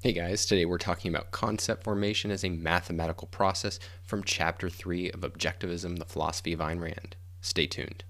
Hey guys, today we're talking about concept formation as a mathematical process from Chapter 3 of Objectivism, the Philosophy of Ayn Rand. Stay tuned.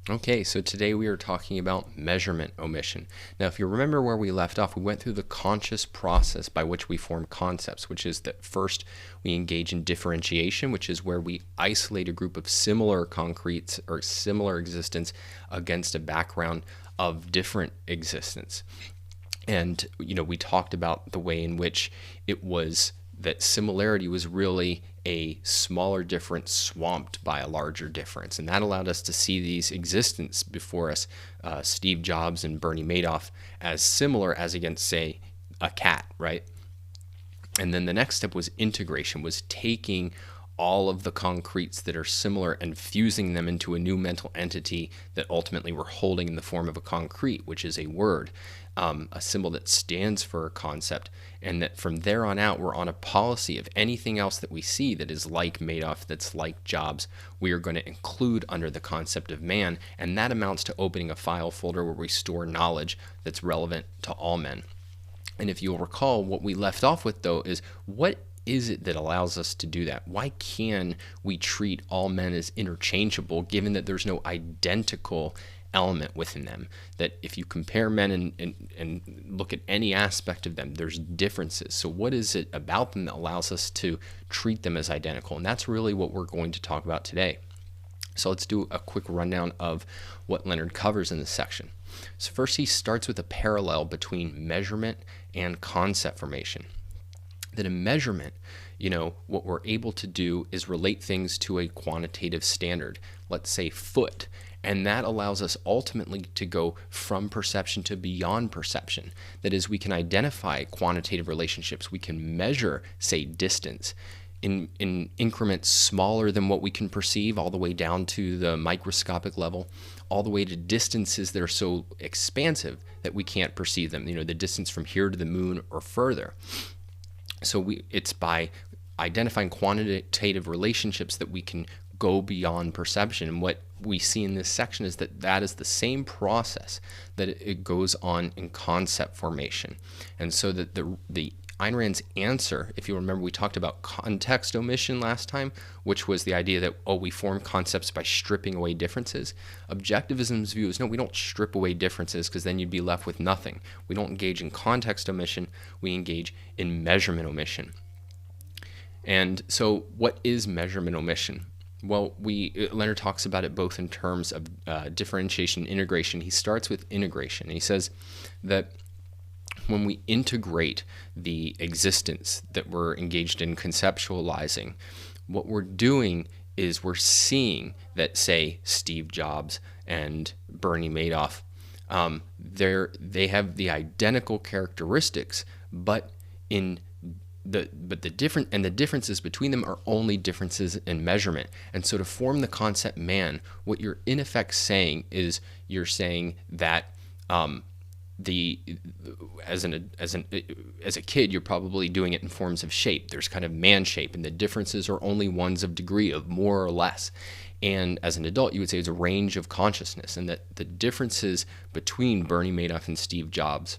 Okay, so today we are talking about measurement omission. Now, if you remember where we left off, we went through the conscious process by which we form concepts, which is that first we engage in differentiation, which is where we isolate a group of similar concretes or similar existence against a background of different existence. And, we talked about the way in which it was that similarity was really a smaller difference swamped by a larger difference. And that allowed us to see these existence before us, Steve Jobs and Bernie Madoff, as similar as against, say, a cat, right? And then the next step was integration, was taking all of the concretes that are similar and fusing them into a new mental entity that ultimately we're holding in the form of a concrete, which is a word, a symbol that stands for a concept, and that from there on out we're on a policy of anything else that we see that is like Madoff, that's like Jobs, we are going to include under the concept of man, and that amounts to opening a file folder where we store knowledge that's relevant to all men. And if you'll recall, what we left off with, though, is what is it that allows us to do that? Why can we treat all men as interchangeable, given that there's no identical element within them? That if you compare men and look at any aspect of them, there's differences. So what is it about them that allows us to treat them as identical? And that's really what we're going to talk about today. So let's do a quick rundown of what Leonard covers in this section. So first, he starts with a parallel between measurement and concept formation. That in measurement, what we're able to do is relate things to a quantitative standard, let's say foot, and that allows us ultimately to go from perception to beyond perception. That is, we can identify quantitative relationships. We can measure, say, distance in increments smaller than what we can perceive, all the way down to the microscopic level, all the way to distances that are so expansive that we can't perceive them, the distance from here to the moon or further. So it's by identifying quantitative relationships that we can go beyond perception. And what we see in this section is that is the same process that it goes on in concept formation. And so that the Ayn Rand's answer, if you remember, we talked about context omission last time, which was the idea that, we form concepts by stripping away differences. Objectivism's view is, no, we don't strip away differences, because then you'd be left with nothing. We don't engage in context omission, we engage in measurement omission. And so what is measurement omission? Well, Leonard talks about it both in terms of differentiation and integration. He starts with integration. He says that when we integrate the existence that we're engaged in conceptualizing, what we're doing is we're seeing that, say, Steve Jobs and Bernie Madoff, they have the identical characteristics, but the differences between them are only differences in measurement. And so to form the concept man, what you're in effect saying is you're saying that as a kid, you're probably doing it in forms of shape. There's kind of man shape, and the differences are only ones of degree, of more or less. And as an adult, you would say it's a range of consciousness, and that the differences between Bernie Madoff and Steve Jobs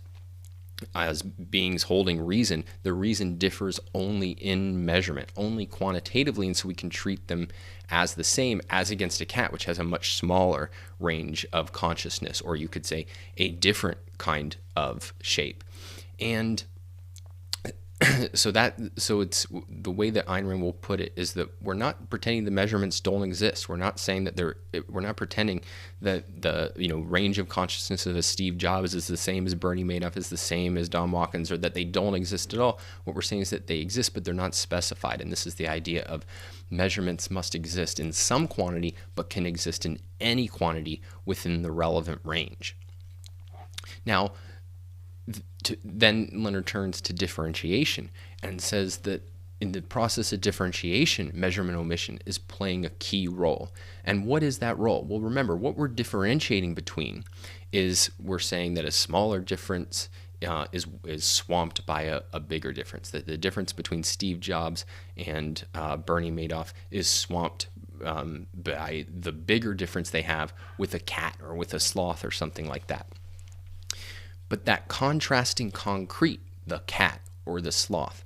as beings holding reason, the reason differs only in measurement, only quantitatively, and so we can treat them as the same as against a cat, which has a much smaller range of consciousness, or you could say a different kind of shape. And so it's the way that Ayn Rand will put it is that we're not pretending the measurements don't exist. We're not saying that we're not pretending that the range of consciousness of a Steve Jobs is the same as Bernie Madoff, is the same as Don Watkins, or that they don't exist at all. What we're saying is that they exist, but they're not specified. And this is the idea of measurements must exist in some quantity, but can exist in any quantity within the relevant range. Now, then Leonard turns to differentiation and says that in the process of differentiation, measurement omission is playing a key role. And what is that role? Well, remember, what we're differentiating between is we're saying that a smaller difference is swamped by a bigger difference. That the difference between Steve Jobs and Bernie Madoff is swamped by the bigger difference they have with a cat or with a sloth or something like that. But that contrasting concrete, the cat or the sloth,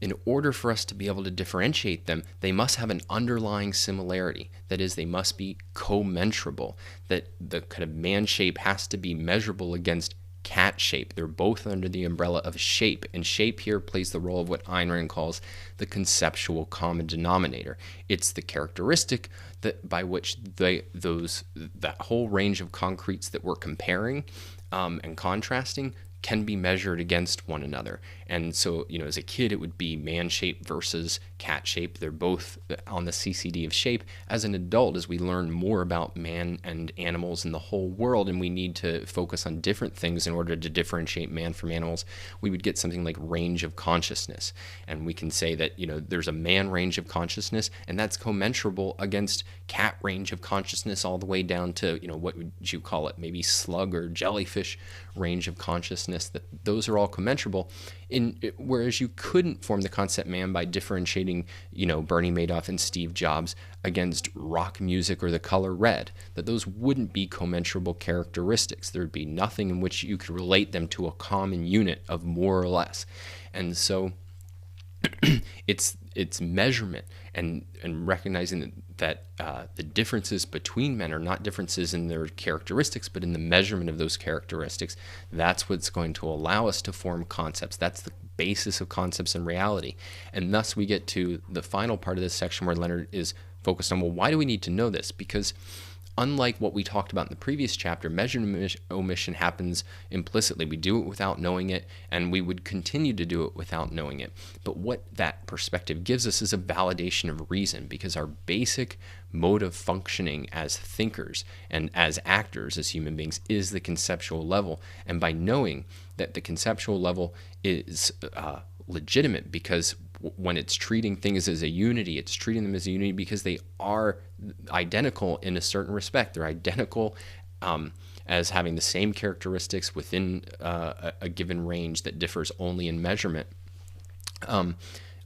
in order for us to be able to differentiate them, they must have an underlying similarity. That is, they must be commensurable, that the kind of man shape has to be measurable against cat shape. They're both under the umbrella of shape, and shape here plays the role of what Ayn Rand calls the conceptual common denominator. It's the characteristic that by which that whole range of concretes that we're comparing and contrasting can be measured against one another. And so, as a kid, it would be man shape versus cat shape. They're both on the CCD of shape. As an adult, as we learn more about man and animals and the whole world, and we need to focus on different things in order to differentiate man from animals, we would get something like range of consciousness. And we can say that, there's a man range of consciousness, and that's commensurable against cat range of consciousness all the way down to, what would you call it? Maybe slug or jellyfish range of consciousness. That those are all commensurable. Whereas you couldn't form the concept man by differentiating, Bernie Madoff and Steve Jobs against rock music or the color red, that those wouldn't be commensurable characteristics. There would be nothing in which you could relate them to a common unit of more or less. And so it's measurement and recognizing that the differences between men are not differences in their characteristics, but in the measurement of those characteristics. That's what's going to allow us to form concepts. That's the basis of concepts in reality. And thus we get to the final part of this section where Leonard is focused on, well, why do we need to know this? Because unlike what we talked about in the previous chapter, measurement omission happens implicitly. We do it without knowing it, and we would continue to do it without knowing it. But what that perspective gives us is a validation of reason, because our basic mode of functioning as thinkers and as actors, as human beings, is the conceptual level. And by knowing that the conceptual level is legitimate, because when it's treating things as a unity, it's treating them as a unity because they are identical in a certain respect. They're identical as having the same characteristics within a given range that differs only in measurement,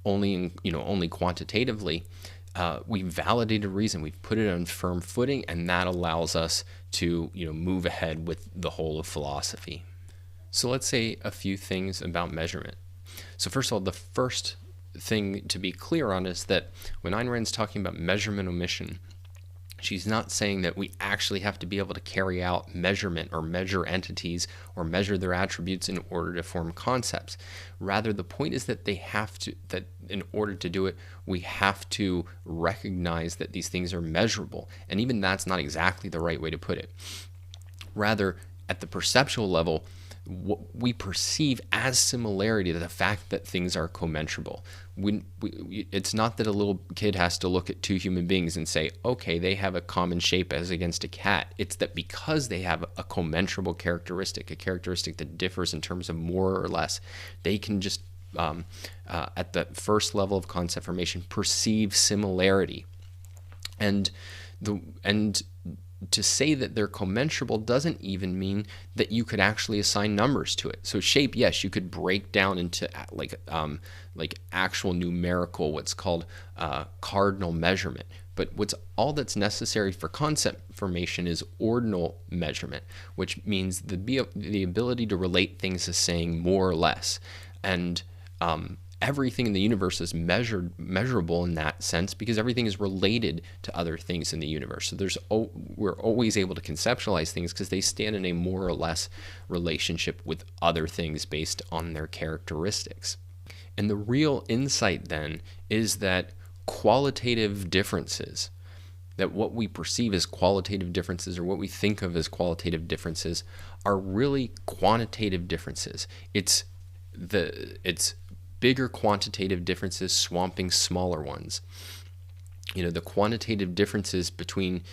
only quantitatively. We've validated reason. We've put it on firm footing, and that allows us to move ahead with the whole of philosophy. So let's say a few things about measurement. So first of all, the first thing to be clear on is that when Ayn Rand's talking about measurement omission, she's not saying that we actually have to be able to carry out measurement or measure entities or measure their attributes in order to form concepts. Rather, the point is that that in order to do it, we have to recognize that these things are measurable. And even that's not exactly the right way to put it. Rather, at the perceptual level, what we perceive as similarity to the fact that things are commensurable. It's not that a little kid has to look at two human beings and say, okay, they have a common shape as against a cat. It's that because they have a commensurable characteristic, a characteristic that differs in terms of more or less, they can just, at the first level of concept formation, perceive similarity. And to say that they're commensurable doesn't even mean that you could actually assign numbers to it. So shape, yes, you could break down into like actual numerical, what's called cardinal measurement. But all that's necessary for concept formation is ordinal measurement, which means the ability to relate things as saying more or less. And everything in the universe is measurable in that sense because everything is related to other things in the universe. So we're always able to conceptualize things because they stand in a more or less relationship with other things based on their characteristics. And the real insight then is that qualitative differences, that what we perceive as qualitative differences or what we think of as qualitative differences are really quantitative differences. It's bigger quantitative differences swamping smaller ones. The quantitative differences between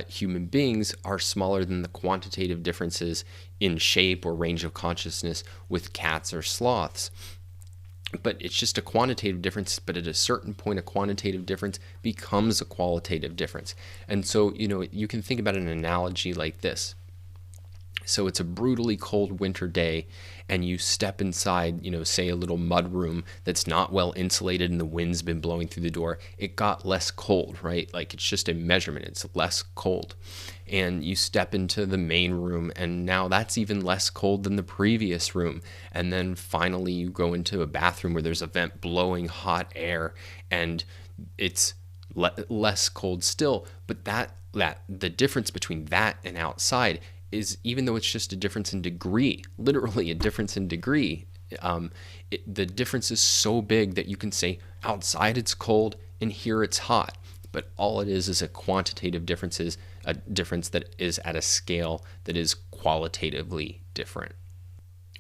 human beings are smaller than the quantitative differences in shape or range of consciousness with cats or sloths. But it's just a quantitative difference, but at a certain point, a quantitative difference becomes a qualitative difference. And so, you can think about an analogy like this. So it's a brutally cold winter day, and you step inside, say a little mud room that's not well insulated and the wind's been blowing through the door. It got less cold, right? Like, it's just a measurement. It's less cold. And you step into the main room, and now that's even less cold than the previous room. And then finally you go into a bathroom where there's a vent blowing hot air, and it's less cold still. But that the difference between that and outside is, even though it's just a difference in degree, literally a difference in degree, the difference is so big that you can say outside it's cold and here it's hot. But all it is a quantitative difference, a difference that is at a scale that is qualitatively different.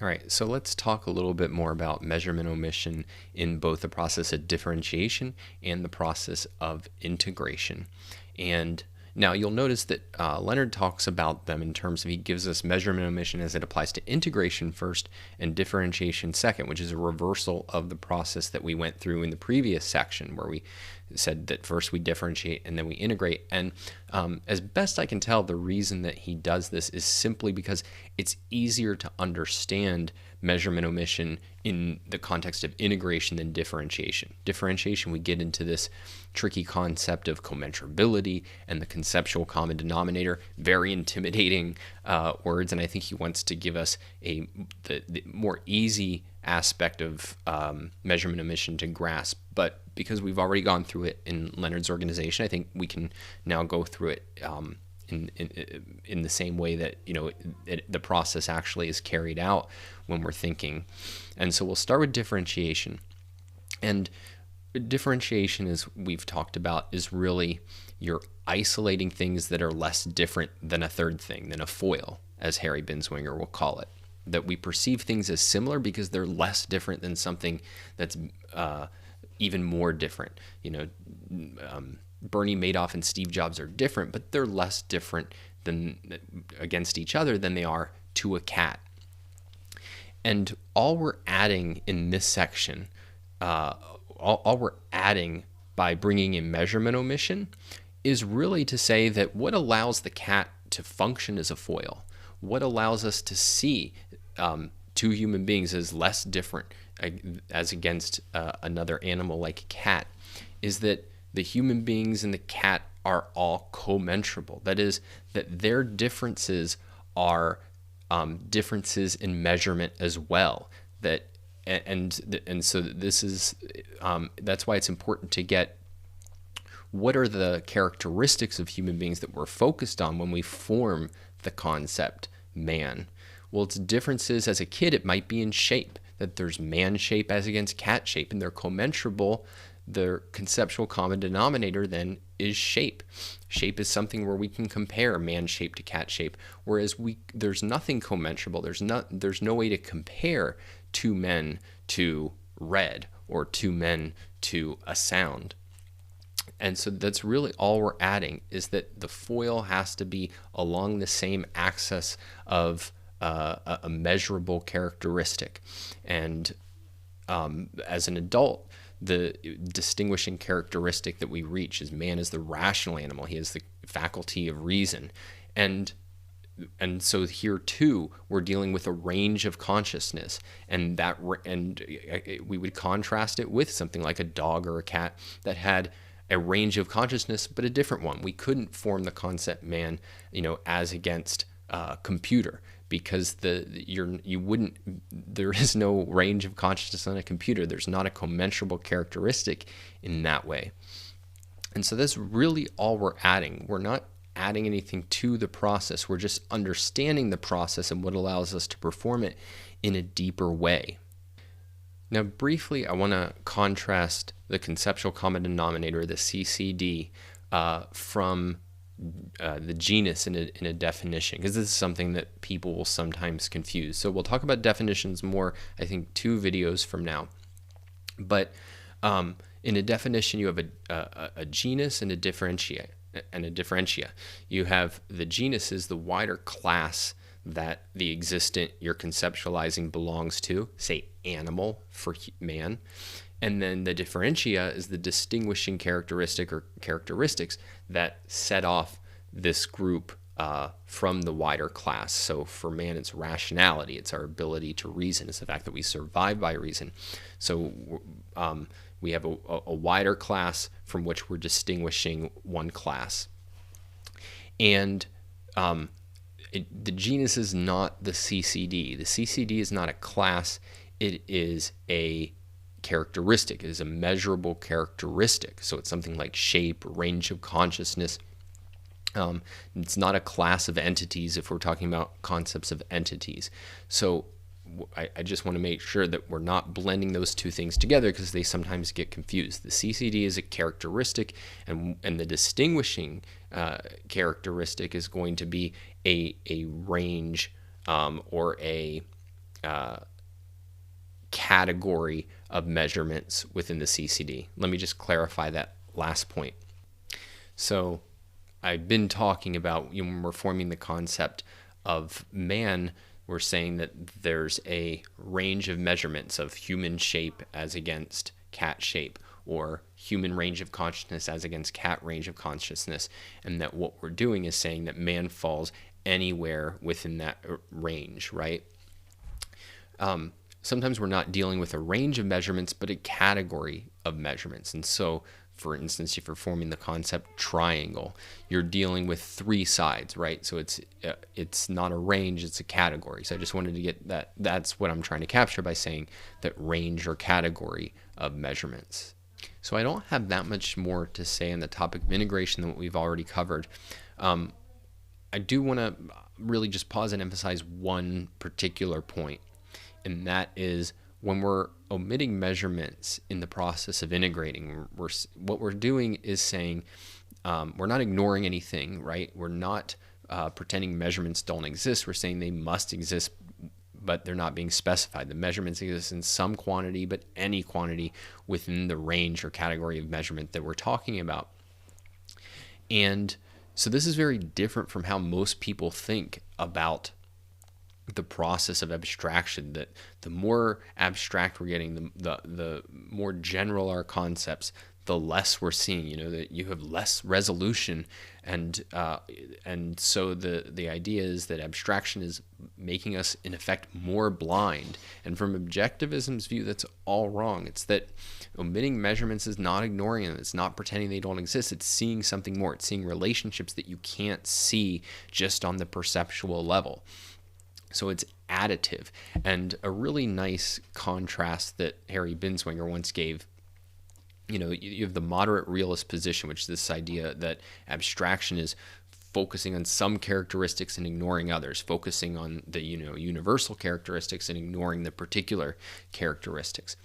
All right, so let's talk a little bit more about measurement omission in both the process of differentiation and the process of integration. And now you'll notice that Leonard talks about them in terms of, he gives us measurement omission as it applies to integration first and differentiation second, which is a reversal of the process that we went through in the previous section, where we said that first we differentiate and then we integrate. And as best I can tell, the reason that he does this is simply because it's easier to understand measurement omission in the context of integration than differentiation. Differentiation, we get into this tricky concept of commensurability and the conceptual common denominator, very intimidating words, and I think he wants to give us the more easy aspect of measurement omission to grasp. But because we've already gone through it in Leonard's organization, I think we can now go through it in the same way that the process actually is carried out when we're thinking. And so we'll start with differentiation. And differentiation, as we've talked about, is really you're isolating things that are less different than a third thing, than a foil, as Harry Binswanger will call it. That we perceive things as similar because they're less different than something that's even more different. Bernie Madoff and Steve Jobs are different, but they're less different than against each other than they are to a cat. And all we're adding in this section, all we're adding by bringing in measurement omission, is really to say that what allows the cat to function as a foil, what allows us to see two human beings as less different as against another animal like a cat, is that the human beings and the cat are all commensurable. That is, that their differences are differences in measurement as well. And so this is that's why it's important to get what are the characteristics of human beings that we're focused on when we form the concept man. Well, it's differences. As a kid, it might be in shape, that there's man shape as against cat shape, and they're commensurable. The conceptual common denominator then is shape. Shape is something where we can compare man shape to cat shape, whereas there's nothing commensurable. There's no way to compare two men to red or two men to a sound. And so that's really all we're adding, is that the foil has to be along the same axis of a measurable characteristic. And as an adult, the distinguishing characteristic that we reach is man is the rational animal. He has the faculty of reason. And so here too, we're dealing with a range of consciousness, and we would contrast it with something like a dog or a cat that had a range of consciousness, but a different one. We couldn't form the concept man, as against computer, because there is no range of consciousness on a computer. There's not a commensurable characteristic in that way. And so that's really all we're adding. We're not adding anything to the process. We're just understanding the process and what allows us to perform it in a deeper way. Now, briefly, I want to contrast the conceptual common denominator, the CCD, from the genus in a definition, because this is something that people will sometimes confuse. So we'll talk about definitions more, I think, 2 videos from now. But in a definition, you have a genus and a differentia. You have the genus is the wider class that the existent you're conceptualizing belongs to, say animal for man. And then the differentia is the distinguishing characteristic or characteristics that set off this group from the wider class. So for man, it's rationality. It's our ability to reason. It's the fact that we survive by reason. So we have a wider class from which we're distinguishing one class. And the genus is not the CCD. The CCD is not a class. It is a characteristic. It is a measurable characteristic. So it's something like shape, range of consciousness. It's not a class of entities if we're talking about concepts of entities. So I just want to make sure that we're not blending those two things together because they sometimes get confused. The CCD is a characteristic, and the distinguishing characteristic is going to be a range or a category of measurements within the CCD. Let me just clarify that last point. So I've been talking about, when we're forming the concept of man, we're saying that there's a range of measurements of human shape as against cat shape, or human range of consciousness as against cat range of consciousness, and that what we're doing is saying that man falls anywhere within that range, right? Sometimes we're not dealing with a range of measurements, but a category of measurements. And so, for instance, if you're forming the concept triangle, you're dealing with three sides, right? So it's not a range, it's a category. So I just wanted to get that. That's what I'm trying to capture by saying that range or category of measurements. So I don't have that much more to say on the topic of integration than what we've already covered. I do want to really just pause and emphasize one particular point, and that is when we're omitting measurements in the process of integrating, what we're doing is saying we're not ignoring anything, right? We're not pretending measurements don't exist. We're saying they must exist, but they're not being specified. The measurements exist in some quantity, but any quantity within the range or category of measurement that we're talking about. And so this is very different from how most people think about the process of abstraction, that the more abstract we're getting, the more general our concepts, the less we're seeing, that you have less resolution. And so the idea is that abstraction is making us, in effect, more blind. And from Objectivism's view, that's all wrong. It's that omitting measurements is not ignoring them. It's not pretending they don't exist. It's seeing something more. It's seeing relationships that you can't see just on the perceptual level. So it's additive. And a really nice contrast that Harry Binswanger once gave, you have the moderate realist position, which is this idea that abstraction is focusing on some characteristics and ignoring others, focusing on the universal characteristics and ignoring the particular characteristics.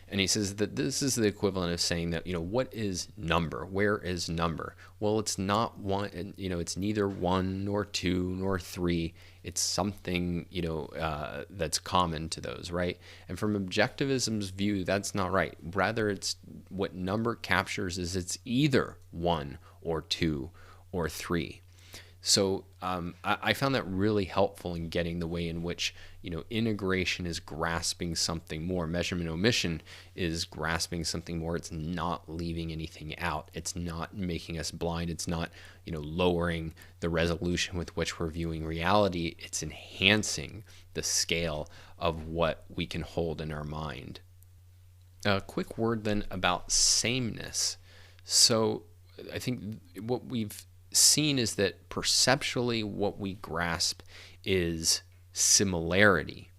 And he says that this is the equivalent of saying that, what is number? Where is number? Well, it's not one, it's neither one nor two nor three. It's something, that's common to those, right? And from Objectivism's view, that's not right. Rather, it's what number captures is it's either one or two or three. So I found that really helpful in getting the way in which, integration is grasping something more. Measurement omission is grasping something more. It's not leaving anything out. It's not making us blind. It's not, lowering the resolution with which we're viewing reality. It's enhancing the scale of what we can hold in our mind. A quick word then about sameness. So I think what we've seen is that perceptually what we grasp is similarity.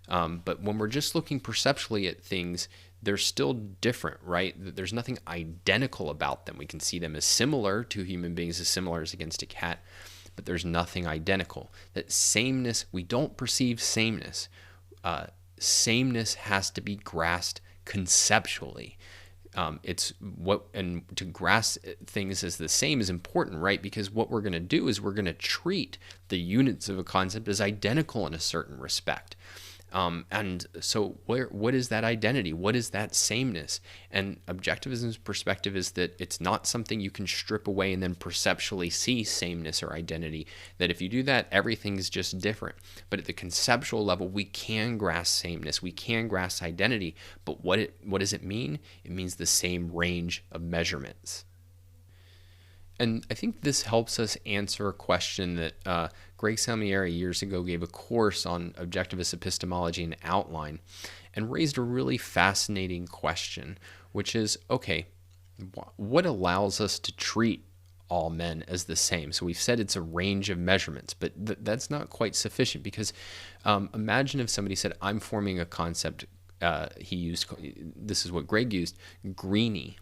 But when we're just looking perceptually at things, they're still different, right? There's nothing identical about them. We can see them as similar to human beings, as similar as against a cat, but there's nothing identical. That sameness, we don't perceive sameness. Sameness has to be grasped conceptually. It's what, and to grasp things as the same is important, right? Because what we're going to do is we're going to treat the units of a concept as identical in a certain respect. And so what is that identity? What is that sameness? And Objectivism's perspective is that it's not something you can strip away and then perceptually see sameness or identity. That if you do that, everything's just different. But at the conceptual level, we can grasp sameness. We can grasp identity. But what does it mean? It means the same range of measurements. And I think this helps us answer a question that Greg Salmieri years ago gave a course on objectivist epistemology and outline, and raised a really fascinating question, which is, okay, what allows us to treat all men as the same? So we've said it's a range of measurements, but that's not quite sufficient, because imagine if somebody said, I'm forming a concept, he used, this is what Greg used, greeny.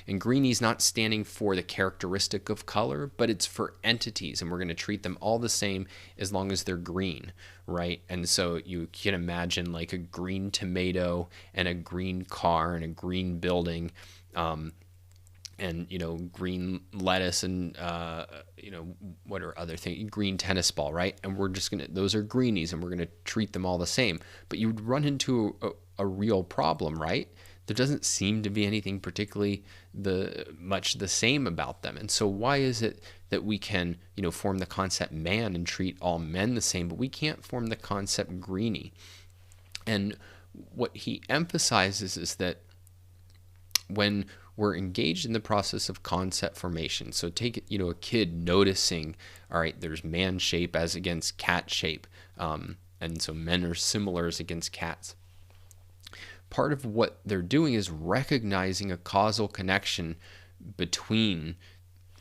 And greeny's not standing for the characteristic of color, but it's for entities, and we're going to treat them all the same as long as they're green, right? And so you can imagine like a green tomato and a green car and a green building, and green lettuce and what are other things, green tennis ball, right? And we're just gonna, those are greenies, and we're gonna treat them all the same. But you would run into a real problem, right? There doesn't seem to be anything particularly much the same about them. And so why is it that we can form the concept man and treat all men the same, but we can't form the concept greeny? And what he emphasizes is that when we're engaged in the process of concept formation, so take a kid noticing, all right, there's man shape as against cat shape, and so men are similar as against cats. Part of what they're doing is recognizing a causal connection between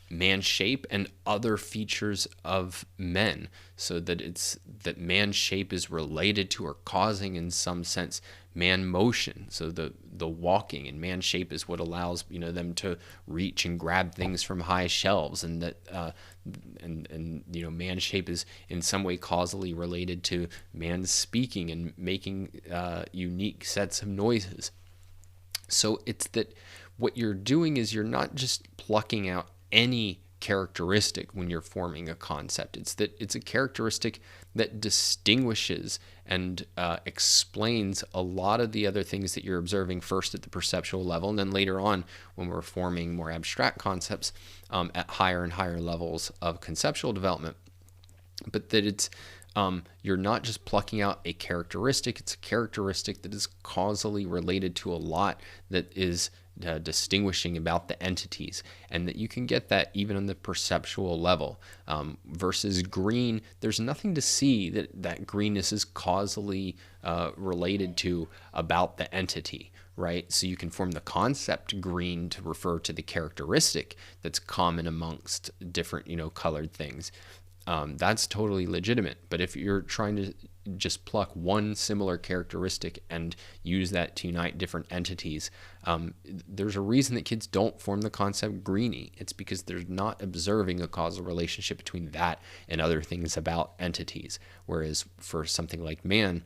man shape and other features of men, so that man shape is related to or causing in some sense man motion. So the walking, and man shape is what allows them to reach and grab things from high shelves, and that man shape is in some way causally related to man speaking and making unique sets of noises. So it's that what you're doing is you're not just plucking out any characteristic when you're forming a concept. It's a characteristic that distinguishes and explains a lot of the other things that you're observing, first at the perceptual level, and then later on when we're forming more abstract concepts at higher and higher levels of conceptual development. But that it's you're not just plucking out a characteristic, it's a characteristic that is causally related to a lot that is distinguishing about the entities, and that you can get that even on the perceptual level. Versus green, there's nothing to see that greenness is causally related to about the entity, right? So you can form the concept green to refer to the characteristic that's common amongst different colored things. That's totally legitimate. But if you're trying to just pluck one similar characteristic and use that to unite different entities, there's a reason that kids don't form the concept greeny. It's because they're not observing a causal relationship between that and other things about entities. Whereas for something like man,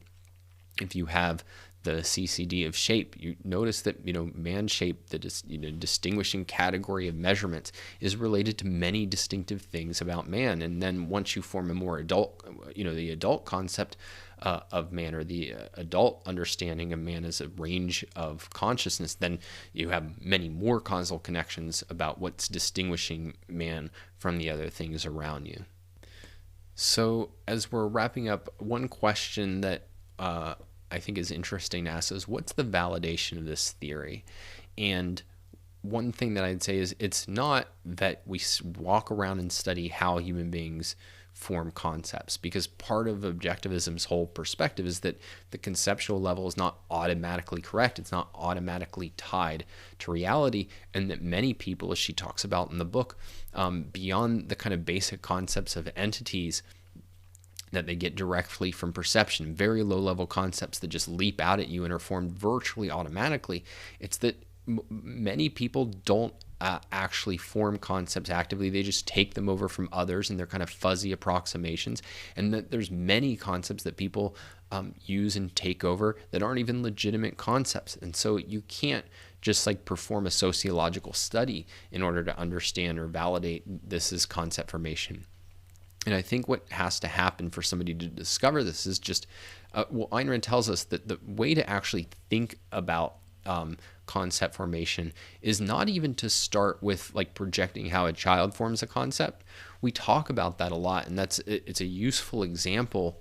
if you have the CCD of shape, you notice that man shape, the distinguishing category of measurements, is related to many distinctive things about man. And then once you form a more adult, the adult concept of man, or the adult understanding of man as a range of consciousness, then you have many more causal connections about what's distinguishing man from the other things around you. So as we're wrapping up, one question that I think is interesting to ask is, what's the validation of this theory? And one thing that I'd say is, it's not that we walk around and study how human beings form concepts, because part of objectivism's whole perspective is that the conceptual level is not automatically correct. It's not automatically tied to reality, and that many people, as she talks about in the book, beyond the kind of basic concepts of entities that they get directly from perception, very low-level concepts that just leap out at you and are formed virtually automatically. It's that many people don't actually form concepts actively. They just take them over from others, and they're kind of fuzzy approximations. And that there's many concepts that people use and take over that aren't even legitimate concepts. And so you can't just perform a sociological study in order to understand or validate this as concept formation. And I think what has to happen for somebody to discover this is just, Ayn Rand tells us that the way to actually think about concept formation is not even to start with projecting how a child forms a concept. We talk about that a lot, and it's a useful example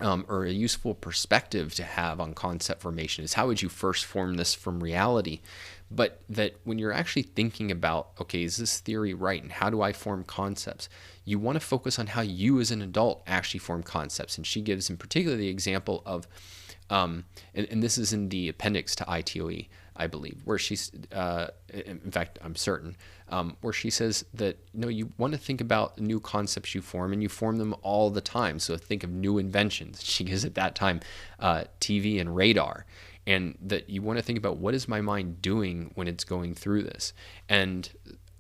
or a useful perspective to have on concept formation is how would you first form this from reality? But that when you're actually thinking about, okay, is this theory right? And how do I form concepts? You want to focus on how you as an adult actually form concepts. And she gives in particular the example of, and this is in the appendix to ITOE, I believe, where she's, in fact, I'm certain, where she says that, you want to think about new concepts you form, and you form them all the time. So think of new inventions. She gives at that time TV and radar. And that you want to think about, what is my mind doing when it's going through this? And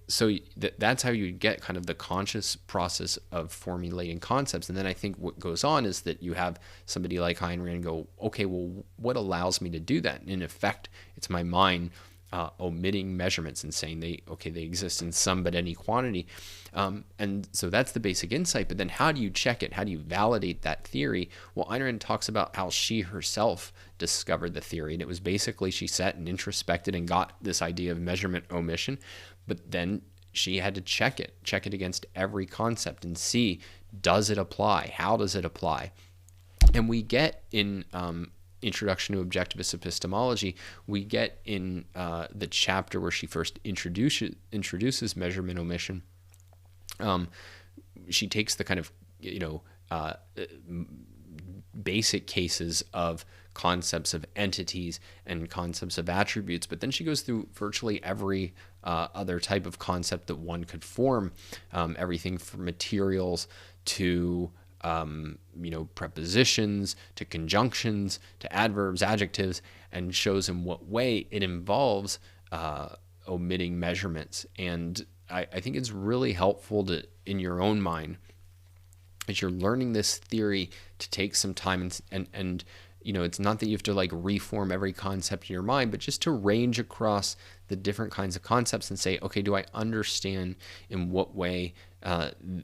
so that's how you get kind of the conscious process of formulating concepts. And then I think what goes on is that you have somebody like Ayn Rand go, okay, well, what allows me to do that? And in effect, it's my mind omitting measurements and saying they exist in some but any quantity. And so that's the basic insight. But then how do you check it? How do you validate that theory? Well, Ayn Rand talks about how she herself discovered the theory. And it was basically she sat and introspected and got this idea of measurement omission. But then she had to check it against every concept and see, does it apply? How does it apply? And we get in Introduction to Objectivist Epistemology, we get in the chapter where she first introduces measurement omission. She takes the kind of basic cases of concepts of entities and concepts of attributes, but then she goes through virtually every other type of concept that one could form, everything from materials to prepositions, to conjunctions, to adverbs, adjectives, and shows in what way it involves omitting measurements. And I think it's really helpful to, in your own mind, as you're learning this theory, to take some time and it's not that you have to like reform every concept in your mind, but just to range across the different kinds of concepts and say, okay, do I understand in what way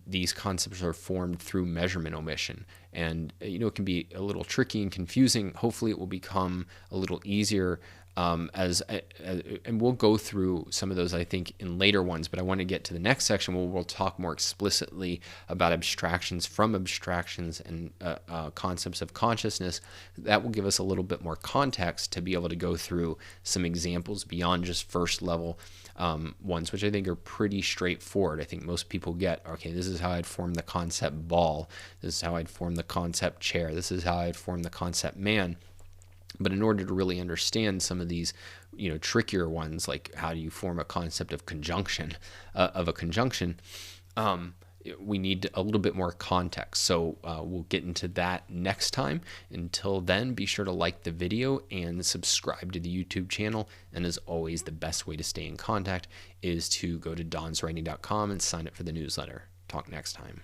these concepts are formed through measurement omission? And it can be a little tricky and confusing. Hopefully it will become a little easier and we'll go through some of those, I think, in later ones, but I want to get to the next section where we'll talk more explicitly about abstractions from abstractions and concepts of consciousness. That will give us a little bit more context to be able to go through some examples beyond just first level ones, which I think are pretty straightforward. I think most people get, okay, this is how I'd form the concept ball. This is how I'd form the concept chair. This is how I'd form the concept man. But in order to really understand some of these, trickier ones, like how do you form a concept of conjunction, we need a little bit more context. So we'll get into that next time. Until then, be sure to like the video and subscribe to the YouTube channel. And as always, the best way to stay in contact is to go to donswriting.com and sign up for the newsletter. Talk next time.